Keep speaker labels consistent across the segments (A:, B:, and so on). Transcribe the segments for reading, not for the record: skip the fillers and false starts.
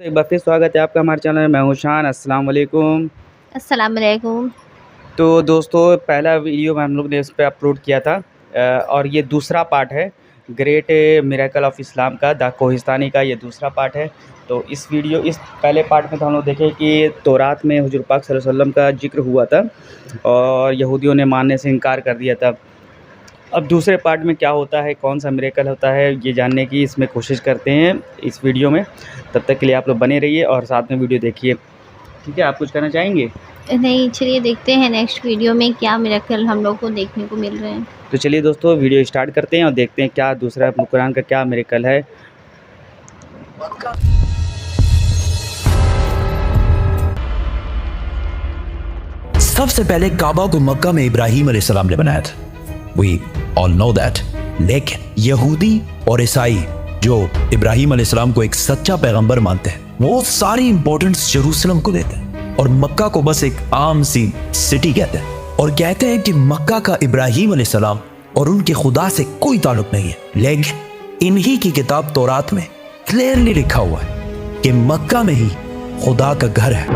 A: तो एक बार फिर स्वागत है आपका हमारे चैनल में। मैं हूं शान। अस्सलाम वालेकुम।
B: अस्सलाम वालेकुम।
A: तो दोस्तों, पहला वीडियो में हम लोग ने इस पे अपलोड किया था और ये दूसरा पार्ट है ग्रेट मिरेकल ऑफ इस्लाम का, द कोहिस्तानी का ये दूसरा पार्ट है। तो इस पहले पार्ट में तो हम लोग देखे कि तौरात में हुजूर पाक सल्लल्लाहु अलैहि वसल्लम का जिक्र हुआ था और यहूदियों ने मानने से इनकार कर दिया था। अब दूसरे पार्ट में क्या होता है, कौन सा मिरेकल होता है, ये जानने की इसमें कोशिश करते हैं इस वीडियो में। तब तक के लिए आप लोग बने रहिए और साथ में वीडियो देखिए। ठीक है, आप कुछ कहना चाहेंगे?
B: नहीं, चलिए देखते हैं नेक्स्ट वीडियो में क्या मिरेकल हम लोग को देखने को मिल रहे हैं।
A: तो चलिए दोस्तों, वीडियो स्टार्ट करते हैं और देखते हैं क्या दूसरा कुरान का क्या मिरेकल है।
C: सबसे पहले काबा को मक्का में इब्राहीम अलैहिस्सलाम ने बनाया था। We all know that। लेकिन यहूदी और ईसाई जो इब्राहीम अलैहिस्सलाम को एक सच्चा पैगंबर मानते हैं, वो सारी इंपॉर्टेंस यरूशलेम को देते हैं और मक्का को बस एक आम सी सिटी कहते हैं और कहते हैं कि मक्का का इब्राहीम अलैहिस्सलाम और उनके खुदा से कोई ताल्लुक नहीं है। लेकिन इन्हीं की किताब तौरात में क्लियरली लिखा हुआ है कि मक्का में ही खुदा का घर है।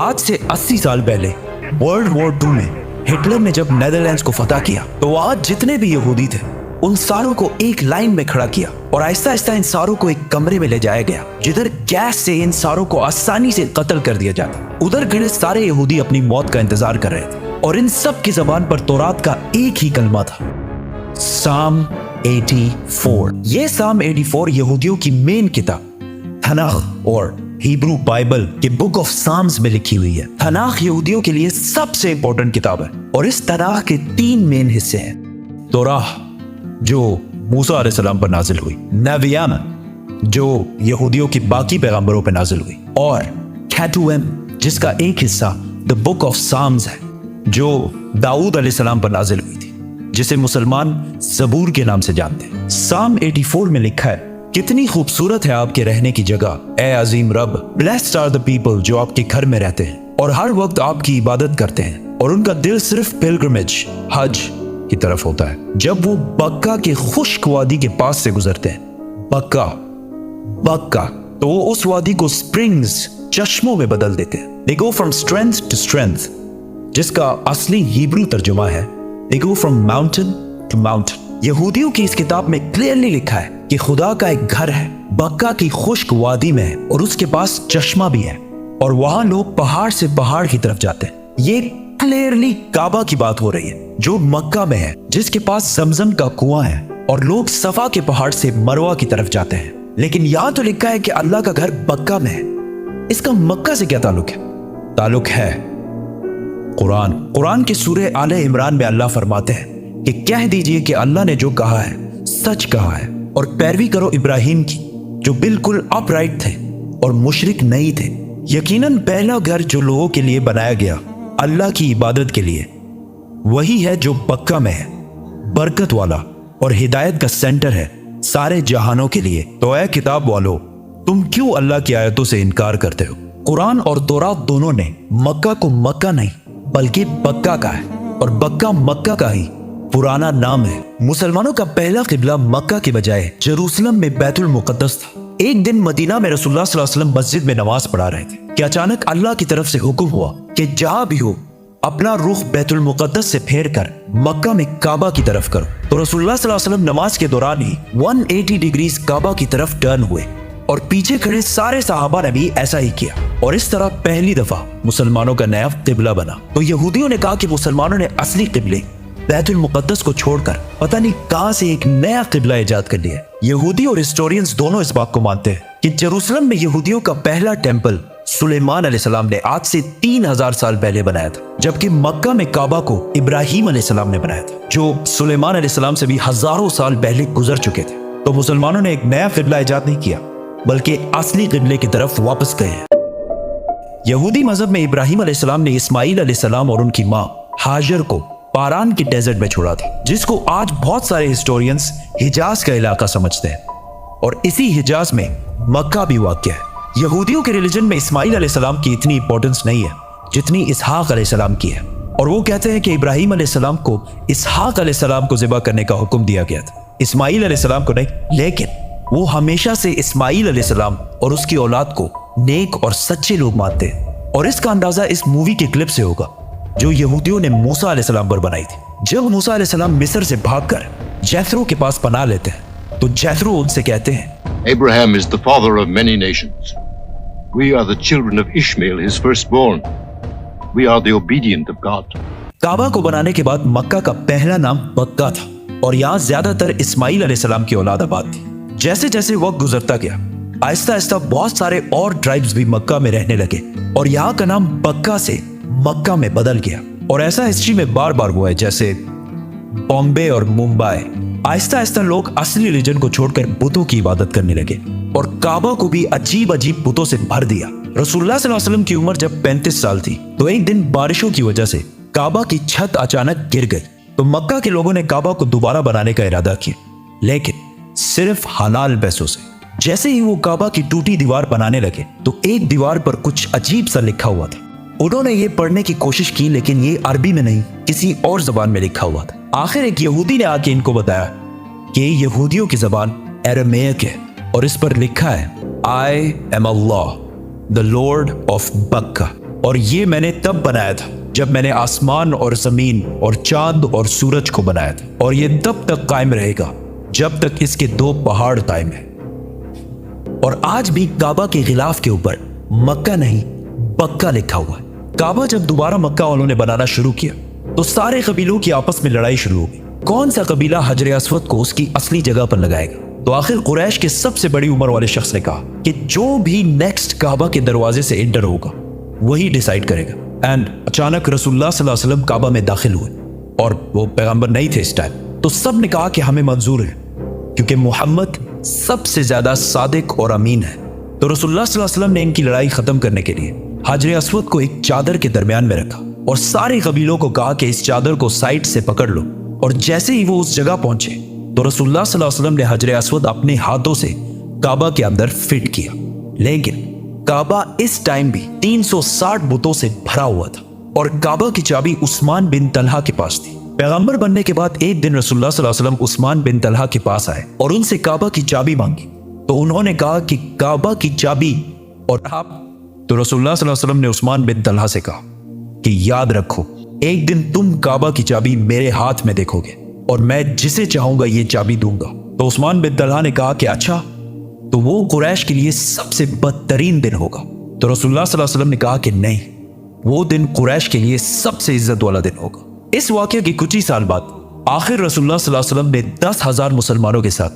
C: आज से 80 साल पहले वर्ल्ड वॉर 2 में हिटलर ने जब नेदरलैंड्स को फतह किया तो आज जितने भी यहूदी थे उन सारों को एक लाइन में खड़ा किया और आहिस्ता आहिस्ता इन सारों को एक कमरे में ले जाया गया जिधर गैस से इन सारों को आसानी से कत्ल कर दिया जाता। उधर खड़े सारे यहूदी अपनी मौत का इंतजार कर रहे थे और इन सब की जबान पर तौरात का एक ही कलमा था, साम 84। ये साम 84 यहूदियों की मेन किताब तनाख और हिब्रू बाइबल के बुक ऑफ साम्स में लिखी हुई है। तनाख यहूदियों के लिए सबसे इंपॉर्टेंट किताब है और इस तनाख के 3 मेन हिस्से हैं। तौराह जो मूसा अलैहिस्सलाम पर नाजिल हुई, नबियाना जो यहूदियों की बाकी पैगंबरों पर नाजिल हुई और कैटुएम जिसका एक हिस्सा द बुक ऑफ साम्स है जो दाऊद अलैहिस्सलाम पर नाजिल हुई थी, जिसे मुसलमान ज़बूर के नाम से जानते हैं। साम 84 में लिखा है, कितनी खूबसूरत है आपके रहने की जगह, ए अजीम रब। ब्लेस्ड आर द पीपल जो आपके घर में रहते हैं और हर वक्त आपकी इबादत करते हैं और उनका दिल सिर्फ पिलग्रिमेज हज की तरफ होता है। जब वो बक्का के खुश्क वादी के पास से गुजरते हैं, बक्का तो वो उस वादी को स्प्रिंग्स चश्मों में बदल देते हैं। They go from strength to strength, जिसका असली हिब्रू तर्जुमा है They go from mountain to mountain। यहूदियों की इस किताब में क्लियरली लिखा है कि खुदा का एक घर है, बक्का की खुश्क वादी में है और उसके पास चश्मा भी है और वहां लोग पहाड़ से पहाड़ की तरफ जाते हैं। ये क्लियरली काबा की बात हो रही है जो मक्का में है, जिसके पास जमजम का कुआं है और लोग सफा के पहाड़ से मरवा की तरफ जाते हैं। लेकिन यहां तो लिखा है कि अल्लाह का घर मक्का में है। इसका मक्का से क्या ताल्लुक है? ताल्लुक है कुरान के सूरह आले इमरान में अल्लाह फरमाते हैं कि कह दीजिए कि अल्लाह ने जो कहा है सच कहा है और पैरवी करो इब्राहिम की जो बिल्कुल अपराइट थे और मुशरिक नहीं थे। यकीनन पहला घर जो लोगों के लिए बनाया गया अल्लाह की इबादत के लिए वही है जो मक्का में है, बरकत वाला और हिदायत का सेंटर है सारे जहानों के लिए। तो ऐ किताब वालों, तुम क्यों अल्लाह की आयतों से इनकार करते हो? कुरान और तौरात दोनों ने मक्का को मक्का नहीं बल्कि बक्का कहा है और बक्का मक्का का ही पुराना नाम है। मुसलमानों का पहला किबला मक्का के बजाय जेरूसलम में बैतुल मुकद्दस था। एक दिन मदीना में रसूलुल्लाह सल्लल्लाहु अलैहि वसल्लम मस्जिद में नमाज पढ़ा रहे थे कि अचानक अल्लाह की तरफ से हुक्म हुआ कि जहां भी हो अपना रुख बैतुल मुकद्दस से फेर कर मक्का में काबा की तरफ करो। तो रसूलुल्लाह सल्लल्लाहु अलैहि वसल्लम नमाज के दौरान ही 180 डिग्रीज काबा की तरफ टर्न हुए और पीछे खड़े सारे सहाबा ने भी ऐसा ही किया और इस तरह पहली दफा मुसलमानों का नया किबला बना। तो यहूदियों ने कहा कि मुसलमानों ने असली किबले बैतुल मुकद्दस को छोड़कर पता नहीं कहां से एक नया किबला इजाद कर लिया। यहूदी और हिस्टोरियंस दोनों इस बात को मानते हैं कि जेरूसलम में यहूदियों का पहला टेंपल सुलेमान अलैहिस्सलाम ने आज से 3000 साल पहले बनाया था, जबकि मक्का में काबा को इब्राहीम अलैहिस्सलाम ने बनाया था जो सुलेमान अलैहिस्सलाम से भी हजारों साल पहले गुजर चुके थे। तो मुसलमानों ने एक नया किबला इजाद नहीं किया बल्कि असली किबले की तरफ वापस गए हैं। यहूदी मजहब में इब्राहीम अलैहिस्सलाम ने इस्माइल अलैहिस्सलाम और उनकी माँ हाजर को पारान के डेजर्ट में छोड़ा था, जिसको आज बहुत सारे हिस्टोरियंस हिजाज का इलाका समझते हैं और इसी हिजाज में मक्का भी वाक़या है। यहूदियों के रिलीजन में इस्माइल अलैहिस्सलाम की इतनी इंपॉर्टेंस नहीं है जितनी इसहाक अलैहिस्सलाम की है और वो कहते हैं कि इब्राहीम अलैहिस्सलाम को इसहाक अलैहिस्सलाम को ज़िबा करने का हुक्म दिया गया था, इस्माइल अलैहिस्सलाम को नहीं। लेकिन वो हमेशा से इस्माइल अलैहिस्सलाम और उसकी औलाद को नेक और सच्चे लोग मानते हैं। और इसका अंदाजा इस मूवी के क्लिप से होगा जो यहूदियों ने मूसा अलैहिस्सलाम पर बनाई थी। जब मूसा अलैहिस्सलाम मिस्र से भागकर जैथरो के पास पनाह लेते हैं तो जैथरो उनसे कहते हैं,
D: Abraham is the father of many nations. We are the children of Ishmael, his firstborn. We are the obedient of God.
C: काबा को बनाने के बाद मक्का का पहला नाम बक्का था और यहाँ ज्यादातर इस्माइल अलैहिस्सलाम की औलाद आबाद थी। जैसे जैसे वक्त गुजरता गया आहिस्ता आहिस्ता बहुत सारे और ट्राइब्स भी मक्का में रहने लगे और यहाँ का नाम बक्का से मक्का में बदल गया। और ऐसा हिस्ट्री में बार बार हुआ है, जैसे बॉम्बे और मुंबई। आहिस्ता आहिस्ता लोग असली रिलीजन को छोड़कर बुतों की इबादत करने लगे और काबा को भी अजीब अजीब बुतों से भर दिया। रसूलुल्लाह सल्लल्लाहु अलैहि वसल्लम की उम्र जब 35 साल थी तो एक दिन बारिशों की वजह से काबा की छत अचानक गिर गई तो मक्का के लोगों ने काबा को दोबारा बनाने का इरादा किया, लेकिन सिर्फ हलाल पैसों से। जैसे ही वो काबा की टूटी दीवार बनाने लगे तो एक दीवार पर कुछ अजीब सा लिखा हुआ था। उन्होंने ये पढ़ने की कोशिश की लेकिन ये अरबी में नहीं किसी और जबान में लिखा हुआ था। आखिर एक यहूदी ने आके इनको बताया कि यहूदियों की जबान अरामेक है और इस पर लिखा है I am Allah the Lord of बक्का। और ये मैंने तब बनाया था जब मैंने आसमान और जमीन और चांद और सूरज को बनाया था और ये तब तक कायम रहेगा जब तक इसके 2 पहाड़ कायम है। और आज भी काबा के गिलाफ के ऊपर मक्का नहीं बक्का लिखा हुआ है। काबा जब दोबारा मक्का वालों ने बनाना शुरू किया तो सारे कबीलों की आपस में लड़ाई शुरू हो गई। कौन सा कबीला हजर अस्वद को उसकी असली जगह पर लगाएगा? तो आखिर कुरैश के सबसे बड़ी उम्र वाले शख्स ने कहा कि जो भी नेक्स्ट काबा के दरवाजे से एंटर होगा वही डिसाइड करेगा। एंड अचानक रसूलुल्लाह सल्लल्लाहु अलैहि वसल्लम काबा में दाखिल हुए और वो पैगंबर नहीं थे इस टाइम। तो सब ने कहा कि हमें मंजूर है क्योंकि मोहम्मद सबसे ज्यादा सादिक और अमीन है। तो रसूलुल्लाह सल्लल्लाहु अलैहि वसल्लम ने इनकी लड़ाई खत्म करने के लिए हजर अस्वद को एक चादर के दरमियान में रखा और सारे कबीलों को कहा कि इस चादर को साइड से पकड़ लो। और जैसे ही वो उस जगह पहुंचे तो रसूलुल्लाह सल्लल्लाहु अलैहि वसल्लम ने हजर अस्वद अपने हाथों से काबा के अंदर फिट किया। लेकिन काबा इस टाइम भी 360 बुतों से भरा हुआ था और काबा की चाबी उस्मान बिन तलहा के पास थी। पैगंबर बनने के बाद एक दिन रसूलुल्लाह सल्लल्लाहु अलैहि वसल्लम उस्मान बिन तलहा के पास आए और उनसे काबा की चाबी मांगी। तो उन्होंने कहा कि काबा की चाबी और आप। तो रसूलुल्लाह सल्लल्लाहु अलैहि वसल्लम ने उस्मान बिन तलहा से कहा कि याद रखो एक दिन तुम काबा की चाबी मेरे हाथ में देखोगे और मैं जिसे चाहूंगा ये चाबी दूंगा। तो उस्मान बिन तलहा ने कहा कि अच्छा, तो वो कुरैश के लिए सबसे बदतरीन दिन होगा। तो रसूलुल्लाह सल्लल्लाहु अलैहि वसल्लम ने कहा कि नहीं, वो दिन कुरैश के लिए सबसे इज्जत वाला दिन होगा। इस वाकये के कुछ ही साल बाद आखिर रसूलुल्लाह सल्लल्लाहु अलैहि वसल्लम ने 10,000 मुसलमानों के साथ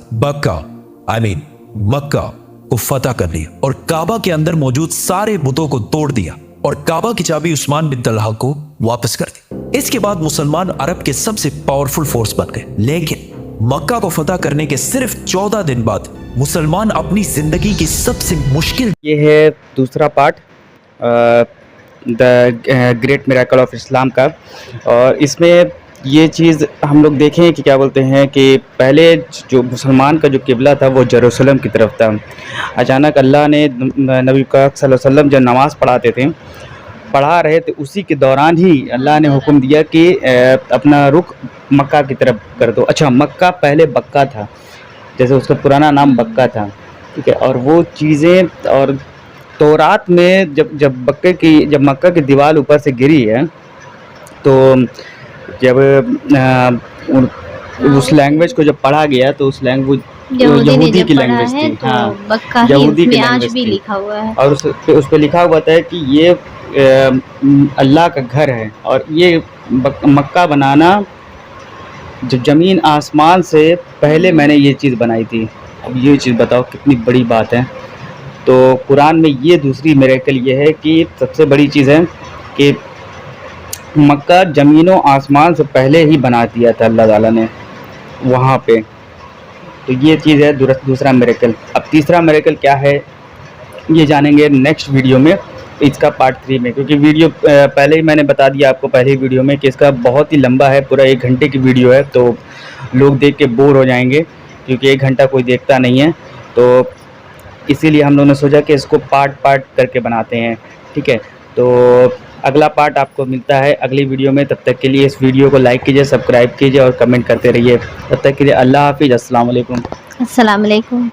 C: मक्का को फतह कर लिया और काबा के अंदर मौजूद सारे बुतों को तोड़ दिया और काबा की चाबी उस्मान बिन तलहा को वापस कर दी। इसके बाद मुसलमान अरब के सबसे पावरफुल फोर्स बन गए। लेकिन मक्का को फतह करने के सिर्फ 14 दिन बाद मुसलमान अपनी जिंदगी की सबसे मुश्किल,
A: ये है दूसरा part the great miracle of Islam का। और इसमें ये चीज़ हम लोग देखें कि क्या बोलते हैं कि पहले जो मुसलमान का जो किबला था वो जेरूसलम की तरफ था। अचानक अल्लाह ने नबी पाक सल्लल्लाहु अलैहि वसल्लम जब नमाज़ पढ़ा रहे थे उसी के दौरान ही अल्लाह ने हुक्म दिया कि अपना रुख मक्का की तरफ कर दो। अच्छा, मक्का पहले बक्का था, जैसे उसका पुराना नाम बक्का था, ठीक है। और वो चीज़ें और तौरात में जब मक्का की दीवार ऊपर से गिरी है तो जब उस लैंग्वेज को जब पढ़ा गया तो उस लैंग्वेज यहूदी की लैंग्वेज थी। हाँ,
B: बक्का
A: यहूदी की
B: आज
A: लैंग्वेज
B: भी
A: थी
B: लिखा हुआ है
A: और उस पे लिखा हुआ था कि ये अल्लाह का घर है। और ये मक्का बनाना जब ज़मीन आसमान से पहले मैंने ये चीज़ बनाई थी। अब ये चीज़ बताओ कितनी बड़ी बात है। तो कुरान में ये दूसरी मिरेकल ये है कि सबसे बड़ी चीज़ है कि मक्का ज़मीनों आसमान से पहले ही बना दिया था अल्लाह ताला ने वहाँ पे। तो ये चीज़ है दूसरा मिरेकल। अब तीसरा मिरेकल क्या है ये जानेंगे नेक्स्ट वीडियो में, इसका पार्ट 3 में, क्योंकि वीडियो पहले ही मैंने बता दिया आपको पहले वीडियो में कि इसका बहुत ही लंबा है, पूरा 1 घंटे की वीडियो है। तो लोग देख के बोर हो जाएंगे क्योंकि 1 घंटा कोई देखता नहीं है। तो इसीलिए हम लोगों ने सोचा कि इसको पार्ट करके बनाते हैं, ठीक है। तो अगला पार्ट आपको मिलता है अगली वीडियो में। तब तक के लिए इस वीडियो को लाइक कीजिए, सब्सक्राइब कीजिए और कमेंट करते रहिए। तब तक के लिए अल्लाह हाफिज़, अस्सलाम वालेकुम।
B: अस्सलाम वालेकुम।